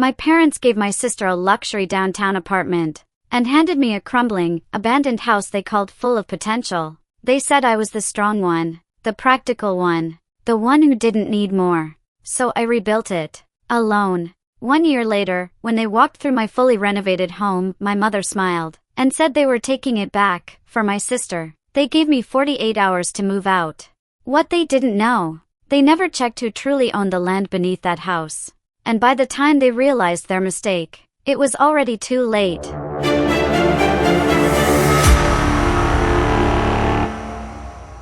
My parents gave my sister a luxury downtown apartment and handed me a crumbling, abandoned house they called full of potential. They said I was the strong one, the practical one, the one who didn't need more. So I rebuilt it. Alone. 1 year later, when they walked through my fully renovated home, my mother smiled and said they were taking it back for my sister. They gave me 48 hours to move out. What they didn't know, they never checked who truly owned the land beneath that house. And by the time they realized their mistake, it was already too late.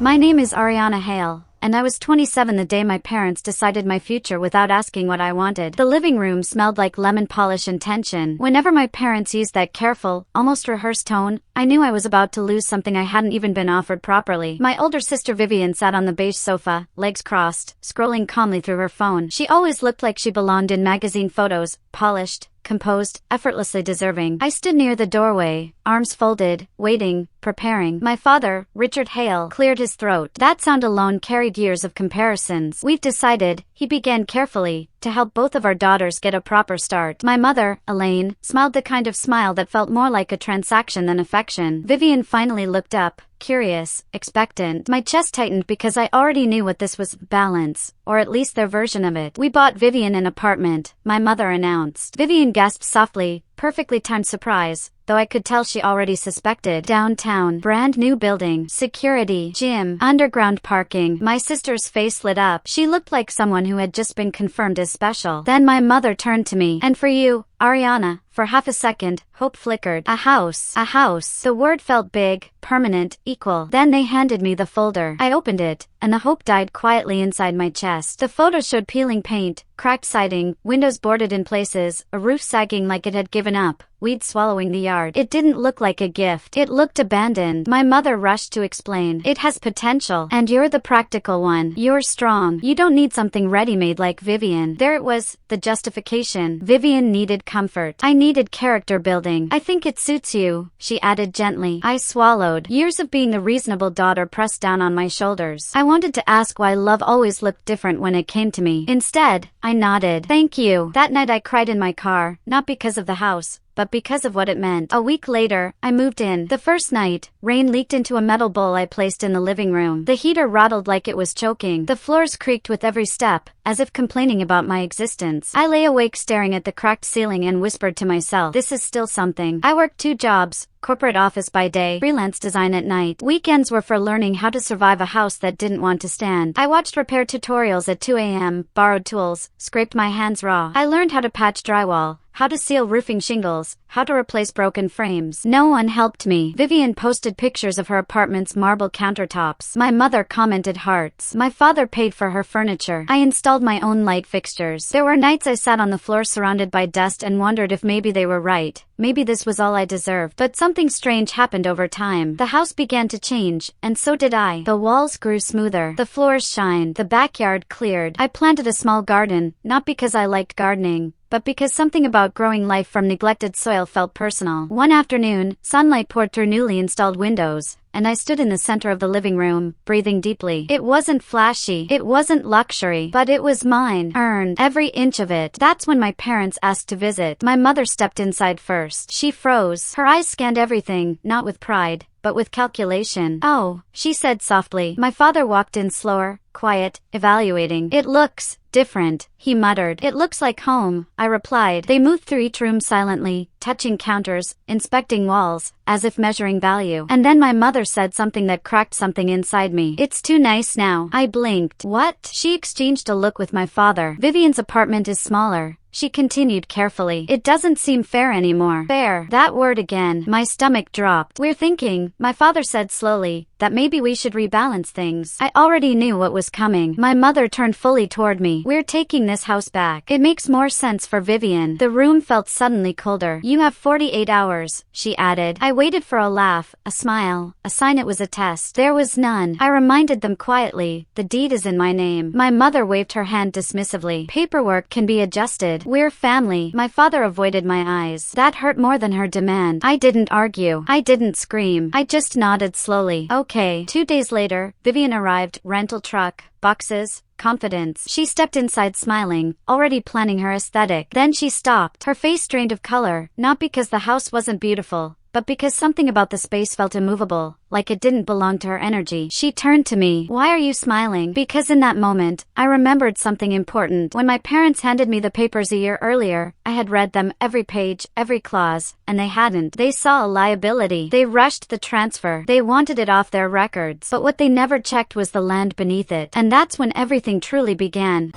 My name is Ariana Hale, and I was 27 the day my parents decided my future without asking what I wanted. The living room smelled like lemon polish and tension. Whenever my parents used that careful, almost rehearsed tone, I knew I was about to lose something I hadn't even been offered properly. My older sister Vivian sat on the beige sofa, legs crossed, scrolling calmly through her phone. She always looked like she belonged in magazine photos, polished, composed, effortlessly deserving. I stood near the doorway, arms folded, waiting, preparing. My father, Richard Hale, cleared his throat. That sound alone carried years of comparisons. We've decided, he began carefully, to help both of our daughters get a proper start. My mother, Elaine, smiled the kind of smile that felt more like a transaction than affection. Vivian finally looked up, curious, expectant. My chest tightened because I already knew what this was, balance, or at least their version of it. "We bought Vivian an apartment," my mother announced. Vivian gasped softly, perfectly timed surprise, though I could tell she already suspected. Downtown, brand new building, security, gym, underground parking. My sister's face lit up. She looked like someone who had just been confirmed as special. Then my mother turned to me. "And for you, Ariana." For half a second, hope flickered. A house. A house. The word felt big, permanent, equal. Then they handed me the folder. I opened it, and the hope died quietly inside my chest. The photo showed peeling paint, cracked siding, windows boarded in places, a roof sagging like it had given up, weeds swallowing the yard. It didn't look like a gift. It looked abandoned. My mother rushed to explain. "It has potential. And you're the practical one. You're strong. You don't need something ready-made like Vivian." There it was, the justification. Vivian needed comfort. I needed character building. "I think it suits you," she added gently. I swallowed. Years of being the reasonable daughter pressed down on my shoulders. I wanted to ask why love always looked different when it came to me. Instead, I nodded. "Thank you." That night I cried in my car, not because of the house, but because of what it meant. A week later, I moved in. The first night, rain leaked into a metal bowl I placed in the living room. The heater rattled like it was choking. The floors creaked with every step, as if complaining about my existence. I lay awake staring at the cracked ceiling and whispered to myself, "This is still something." I worked 2 jobs. Corporate office by day, freelance design at night. Weekends were for learning how to survive a house that didn't want to stand. I watched repair tutorials at 2 a.m., borrowed tools, scraped my hands raw. I learned how to patch drywall, how to seal roofing shingles, how to replace broken frames. No one helped me. Vivian posted pictures of her apartment's marble countertops. My mother commented hearts. My father paid for her furniture. I installed my own light fixtures. There were nights I sat on the floor surrounded by dust and wondered if maybe they were right. Maybe this was all I deserved. But something strange happened over time. The house began to change, and so did I. The walls grew smoother. The floors shined. The backyard cleared. I planted a small garden, not because I liked gardening, but because something about growing life from neglected soil felt personal. One afternoon, sunlight poured through newly installed windows, and I stood in the center of the living room, breathing deeply. It wasn't flashy. It wasn't luxury. But it was mine. Earned. Every inch of it. That's when my parents asked to visit. My mother stepped inside first. She froze. Her eyes scanned everything, not with pride, but with calculation. "Oh," she said softly. My father walked in slower, quiet, evaluating. "It looks different," he muttered. "It looks like home," I replied. They moved through each room silently, touching counters, inspecting walls, as if measuring value. And then my mother said something that cracked something inside me. "It's too nice now." I blinked. "What?" She exchanged a look with my father. "Vivian's apartment is smaller," she continued carefully. "It doesn't seem fair anymore." Fair. That word again. My stomach dropped. "We're thinking," my father said slowly, "that maybe we should rebalance things." I already knew what was coming. My mother turned fully toward me. "We're taking this house back. It makes more sense for Vivian." The room felt suddenly colder. "You have 48 hours, she added. I waited for a laugh, a smile, a sign it was a test. There was none. I reminded them quietly, "The deed is in my name." My mother waved her hand dismissively. "Paperwork can be adjusted. We're family." My father avoided my eyes. That hurt more than her demand. I didn't argue. I didn't scream. I just nodded slowly. "Okay." 2 days later, Vivian arrived, rental truck, boxes, confidence. She stepped inside smiling, already planning her aesthetic. Then she stopped, her face drained of color, not because the house wasn't beautiful, but because something about the space felt immovable, like it didn't belong to her energy. She turned to me. Why are you smiling? Because in that moment, I remembered something important. When my parents handed me the papers a year earlier, I had read them, every page, every clause, and they hadn't. They saw a liability. They rushed the transfer. They wanted it off their records. But what they never checked was the land beneath it. And that's when everything truly began.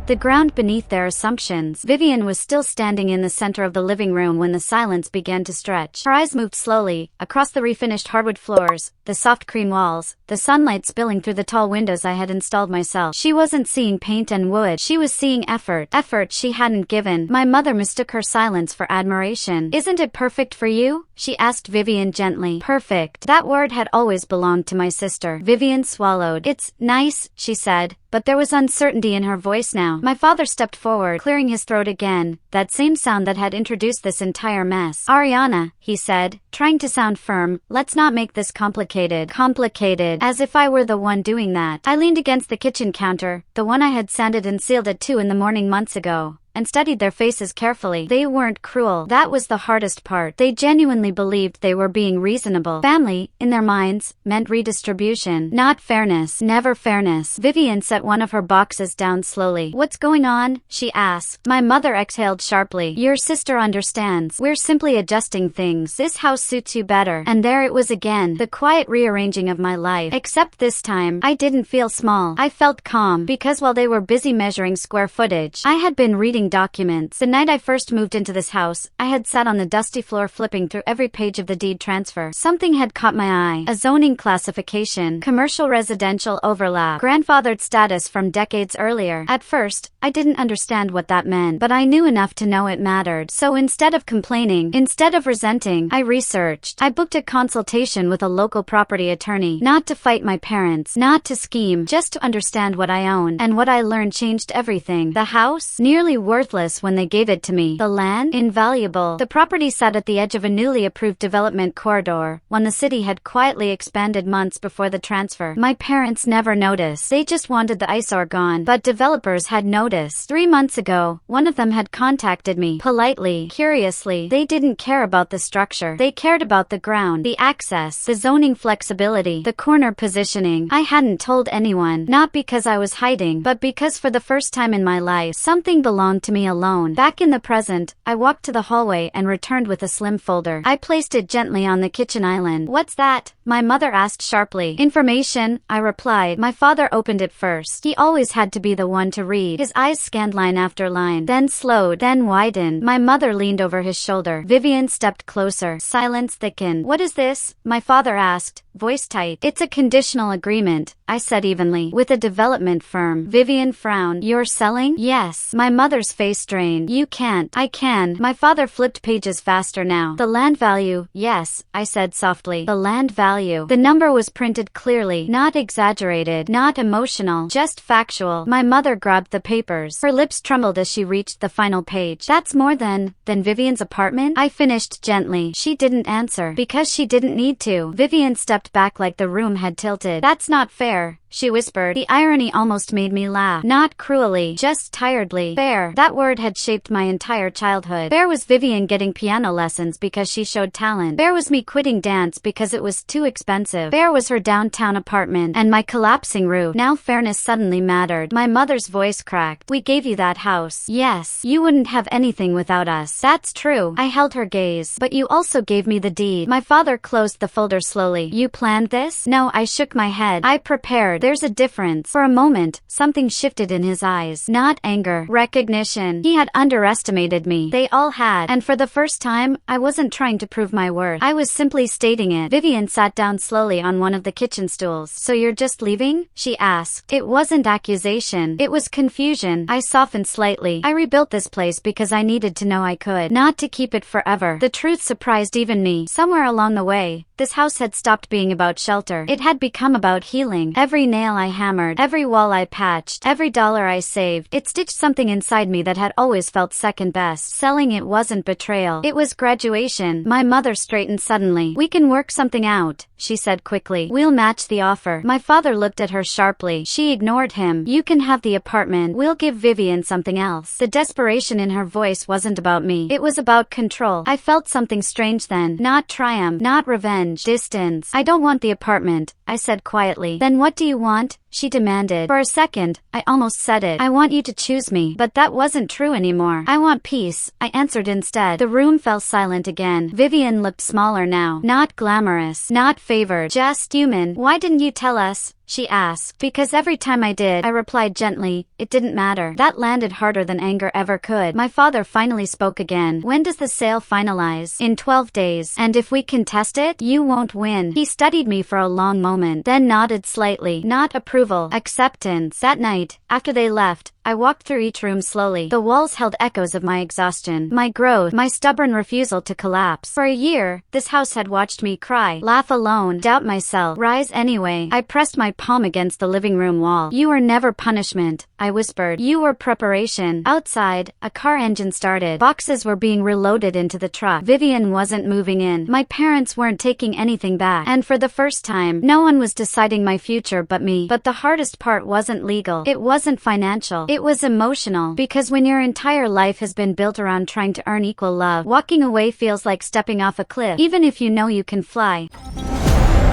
The ground beneath their assumptions. Vivian was still standing in the center of the living room when the silence began to stretch. Her eyes moved slowly, across the refinished hardwood floors, the soft cream walls, the sunlight spilling through the tall windows I had installed myself. She wasn't seeing paint and wood. She was seeing effort. Effort she hadn't given. My mother mistook her silence for admiration. "Isn't it perfect for you?" she asked Vivian gently. Perfect. That word had always belonged to my sister. Vivian swallowed. "It's nice," she said, but there was uncertainty in her voice now. My father stepped forward, clearing his throat again, that same sound that had introduced this entire mess. "Ariana," he said, trying to sound firm, "let's not make this complicated." Complicated. As if I were the one doing that. I leaned against the kitchen counter, the one I had sanded and sealed at 2 in the morning months ago, and studied their faces carefully. They weren't cruel. That was the hardest part. They genuinely believed they were being reasonable. Family, in their minds, meant redistribution, not fairness. Never fairness. Vivian set one of her boxes down slowly. "What's going on?" she asked. My mother exhaled sharply. "Your sister understands. We're simply adjusting things. This house suits you better." And there it was again, the quiet rearranging of my life. Except this time, I didn't feel small. I felt calm, because while they were busy measuring square footage, I had been reading documents. The night I first moved into this house, I had sat on the dusty floor flipping through every page of the deed transfer. Something had caught my eye. A zoning classification, commercial residential overlap, grandfathered status from decades earlier. At first, I didn't understand what that meant, but I knew enough to know it mattered. So instead of complaining, instead of resenting, I researched. I booked a consultation with a local property attorney, not to fight my parents, not to scheme, just to understand what I own. And what I learned changed everything. The house, nearly worthless when they gave it to me. The land, invaluable. The property sat at the edge of a newly approved development corridor, one the city had quietly expanded months before the transfer. My parents never noticed. They just wanted the eyesore gone. But developers had noticed. 3 months ago, one of them had contacted me. Politely, curiously. They didn't care about the structure. They cared about the ground, the access, the zoning flexibility, the corner positioning. I hadn't told anyone, not because I was hiding, but because for the first time in my life, something belonged to me alone. Back in the present, I walked to the hallway and returned with a slim folder. I placed it gently on the kitchen island. "What's that?" my mother asked sharply. "Information," I replied. My father opened it first. He always had to be the one to read. His eyes scanned line after line, then slowed, then widened. My mother leaned over his shoulder. Vivian stepped closer. Silence thickened. "What is this?" my father asked, voice tight. "It's a conditional agreement," I said evenly, "with a development firm." Vivian frowned. "You're selling?" "Yes." My mother's face strained. "You can't." "I can." My father flipped pages faster now. "The land value." "Yes," I said softly. "The land value." The number was printed clearly, not exaggerated, not emotional, just factual. My mother grabbed the papers. Her lips trembled as she reached the final page. "That's more than Vivian's apartment?" I finished gently. She didn't answer, because she didn't need to. Vivian stepped back like the room had tilted. "That's not fair," she whispered. The irony almost made me laugh. Not cruelly, just tiredly. Fair. That word had shaped my entire childhood. Fair was Vivian getting piano lessons because she showed talent. Fair was me quitting dance because it was too expensive. Fair was her downtown apartment and my collapsing roof. Now fairness suddenly mattered. My mother's voice cracked. "We gave you that house." "Yes. You wouldn't have anything without us." "That's true." I held her gaze. "But you also gave me the deed." My father closed the folder slowly. "You planned this?" "No," I shook my head. "I prepared." There's a difference. For a moment, something shifted in his eyes. Not anger. Recognition. He had underestimated me. They all had. And for the first time, I wasn't trying to prove my worth. I was simply stating it. Vivian sat down slowly on one of the kitchen stools. "So you're just leaving?" she asked. It wasn't accusation. It was confusion. I softened slightly. "I rebuilt this place because I needed to know I could. Not to keep it forever." The truth surprised even me. Somewhere along the way, this house had stopped being about shelter. It had become about healing. Every nail I hammered, every wall I patched, every dollar I saved. It stitched something inside me that had always felt second best. Selling it wasn't betrayal. It was graduation. My mother straightened suddenly. "We can work something out," she said quickly. "We'll match the offer." My father looked at her sharply. She ignored him. "You can have the apartment. We'll give Vivian something else." The desperation in her voice wasn't about me. It was about control. I felt something strange then. Not triumph, not revenge. Distance. "I don't want the apartment," I said quietly. "Then what do you want?" she demanded. For a second, I almost said it. "I want you to choose me." But that wasn't true anymore. "I want peace," I answered instead. The room fell silent again. Vivian looked smaller now. Not glamorous. Not favored. Just human. "Why didn't you tell us?" she asked. "Because every time I did," I replied gently, "it didn't matter." That landed harder than anger ever could. My father finally spoke again. "When does the sale finalize?" "In 12 days. And if we contest it, you won't win." He studied me for a long moment, then nodded slightly. Not approval, acceptance. That night, after they left, I walked through each room slowly. The walls held echoes of my exhaustion, my growth, my stubborn refusal to collapse. For a year, this house had watched me cry, laugh alone, doubt myself, rise anyway. I pressed my palm against the living room wall. "You were never punishment," I whispered. "You were preparation." Outside, a car engine started. Boxes were being reloaded into the truck. Vivian wasn't moving in. My parents weren't taking anything back. And for the first time, no one was deciding my future but me. But the hardest part wasn't legal. It wasn't financial. It was emotional. Because when your entire life has been built around trying to earn equal love, walking away feels like stepping off a cliff, even if you know you can fly.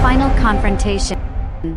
Final confrontation.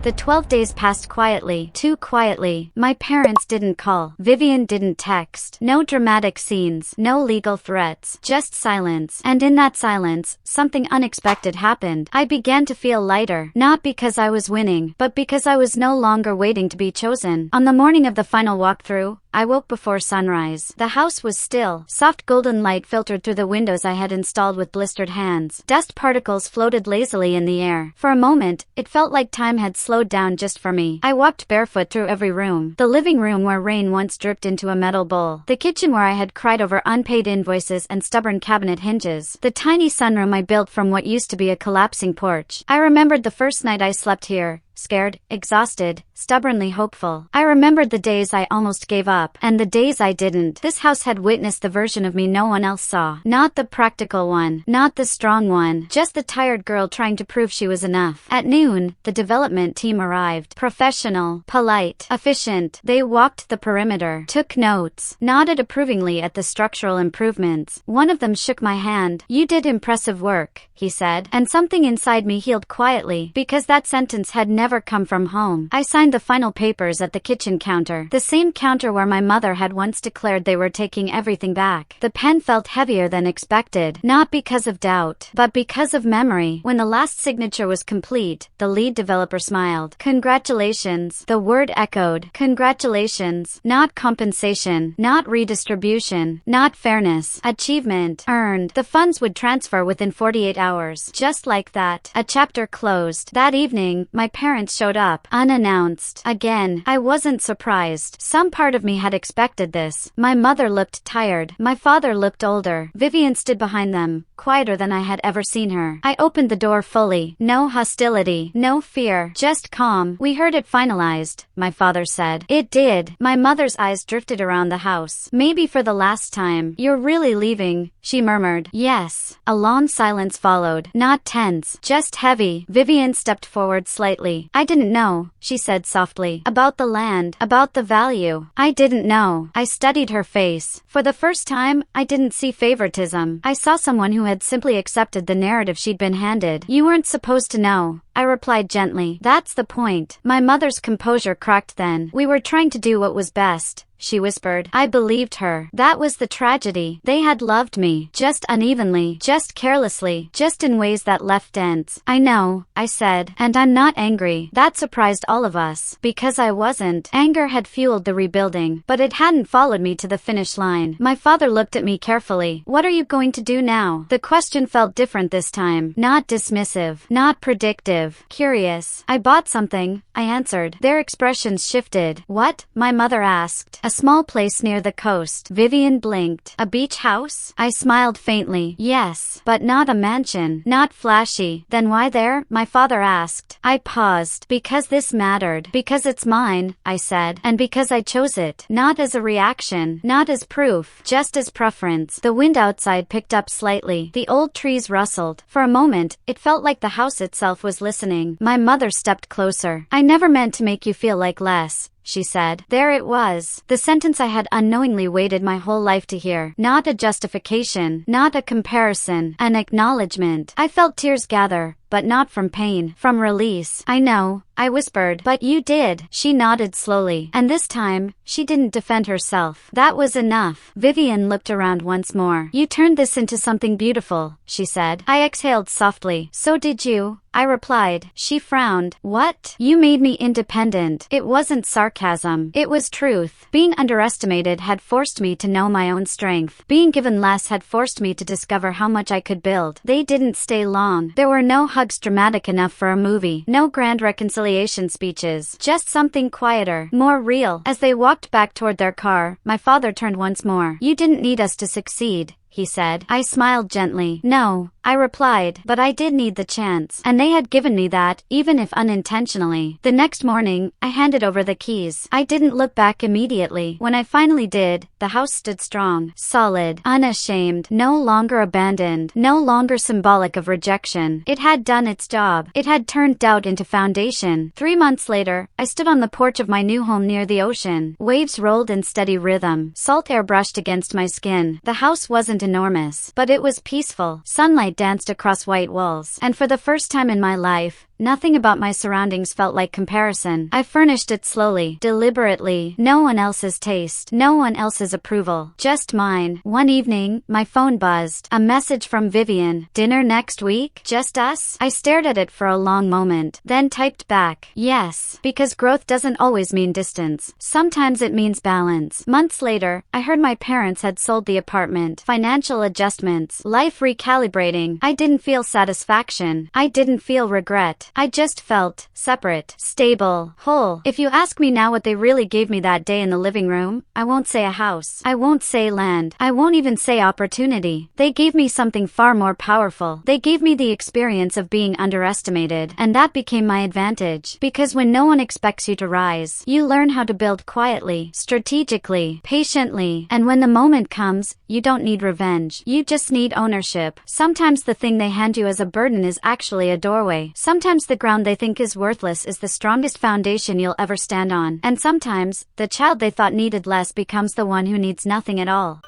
The 12 days passed quietly, too quietly. My parents didn't call. Vivian didn't text. No dramatic scenes, no legal threats, just silence. And in that silence, something unexpected happened. I began to feel lighter, not because I was winning, but because I was no longer waiting to be chosen. On the morning of the final walkthrough, I woke before sunrise. The house was still. Soft golden light filtered through the windows I had installed with blistered hands. Dust particles floated lazily in the air. For a moment, it felt like time had slowed down just for me. I walked barefoot through every room. The living room where rain once dripped into a metal bowl. The kitchen where I had cried over unpaid invoices and stubborn cabinet hinges. The tiny sunroom I built from what used to be a collapsing porch. I remembered the first night I slept here. Scared, exhausted, stubbornly hopeful. I remembered the days I almost gave up, and the days I didn't. This house had witnessed the version of me no one else saw. Not the practical one, not the strong one, just the tired girl trying to prove she was enough. At noon, the development team arrived. Professional, polite, efficient. They walked the perimeter, took notes, nodded approvingly at the structural improvements. One of them shook my hand. "You did impressive work," he said, and something inside me healed quietly, because that sentence had never come from home. I signed the final papers at the kitchen counter, the same counter where my mother had once declared they were taking everything back. The pen felt heavier than expected, not because of doubt, but because of memory. When the last signature was complete, the lead developer smiled. "Congratulations," the word echoed. Congratulations. Not compensation, not redistribution, not fairness. Achievement. Earned. The funds would transfer within 48 hours. Just like that. A chapter closed. That evening, my parents showed up, unannounced. Again, I wasn't surprised. Some part of me had expected this. My mother looked tired. My father looked older. Vivian stood behind them, quieter than I had ever seen her. I opened the door fully. No hostility, no fear, just calm. "We heard it finalized," my father said. "It did." My mother's eyes drifted around the house. "Maybe for the last time. You're really leaving," she murmured. "Yes." A long silence followed. Not tense, just heavy. Vivian stepped forward slightly. "I didn't know," she said softly. "About the land, about the value. I didn't know." I studied her face. For the first time, I didn't see favoritism. I saw someone who had simply accepted the narrative she'd been handed. "You weren't supposed to know," I replied gently. "That's the point." My mother's composure cracked then. "We were trying to do what was best," she whispered. I believed her. That was the tragedy. They had loved me, just unevenly, just carelessly, just in ways that left dents. "I know," I said, "and I'm not angry." That surprised all of us, because I wasn't. Anger had fueled the rebuilding, but it hadn't followed me to the finish line. My father looked at me carefully. "What are you going to do now?" The question felt different this time. Not dismissive, not predictive, curious. "I bought something," I answered. Their expressions shifted. "What?" my mother asked. A small place near the coast. Vivian blinked. A beach house? I smiled faintly. Yes, but not a mansion. Not flashy. Then why there? My father asked. I paused. Because this mattered. Because it's mine, I said. And because I chose it. Not as a reaction. Not as proof. Just as preference. The wind outside picked up slightly. The old trees rustled. For a moment, it felt like the house itself was listening. My mother stepped closer. I never meant to make you feel like less, she said. There it was. The sentence I had unknowingly waited my whole life to hear. Not a justification. Not a comparison. An acknowledgement. I felt tears gather, but not from pain. From release. I know, I whispered. But you did. She nodded slowly. And this time, she didn't defend herself. That was enough. Vivian looked around once more. You turned this into something beautiful, she said. I exhaled softly. So did you, I replied. She frowned. What? You made me independent. It wasn't sarcasm. It was truth. Being underestimated had forced me to know my own strength. Being given less had forced me to discover how much I could build. They didn't stay long. There were no hugs dramatic enough for a movie. No grand reconciliation speeches. Just something quieter. More real. As they walked back toward their car, my father turned once more. You didn't need us to succeed, he said. I smiled gently. No, I replied, but I did need the chance. And they had given me that, even if unintentionally. The next morning, I handed over the keys. I didn't look back immediately. When I finally did, the house stood strong, solid, unashamed, no longer abandoned, no longer symbolic of rejection. It had done its job. It had turned doubt into foundation. 3 months later, I stood on the porch of my new home near the ocean. Waves rolled in steady rhythm. Salt air brushed against my skin. The house wasn't enormous, but it was peaceful. Sunlight danced across white walls. And for the first time in my life, nothing about my surroundings felt like comparison. I furnished it slowly, deliberately. No one else's taste, no one else's approval, just mine. One evening, my phone buzzed. A message from Vivian. Dinner next week? Just us? I stared at it for a long moment, then typed back, yes, because growth doesn't always mean distance. Sometimes it means balance. Months later, I heard my parents had sold the apartment. Financial adjustments, life recalibrating. I didn't feel satisfaction. I didn't feel regret. I just felt separate, stable, whole. If you ask me now what they really gave me that day in the living room, I won't say a house. I won't say land. I won't even say opportunity. They gave me something far more powerful. They gave me the experience of being underestimated, and that became my advantage. Because when no one expects you to rise, you learn how to build quietly, strategically, patiently, and when the moment comes, you don't need revenge. You just need ownership. Sometimes the thing they hand you as a burden is actually a doorway. Sometimes the ground they think is worthless is the strongest foundation you'll ever stand on. And sometimes, the child they thought needed less becomes the one who needs nothing at all.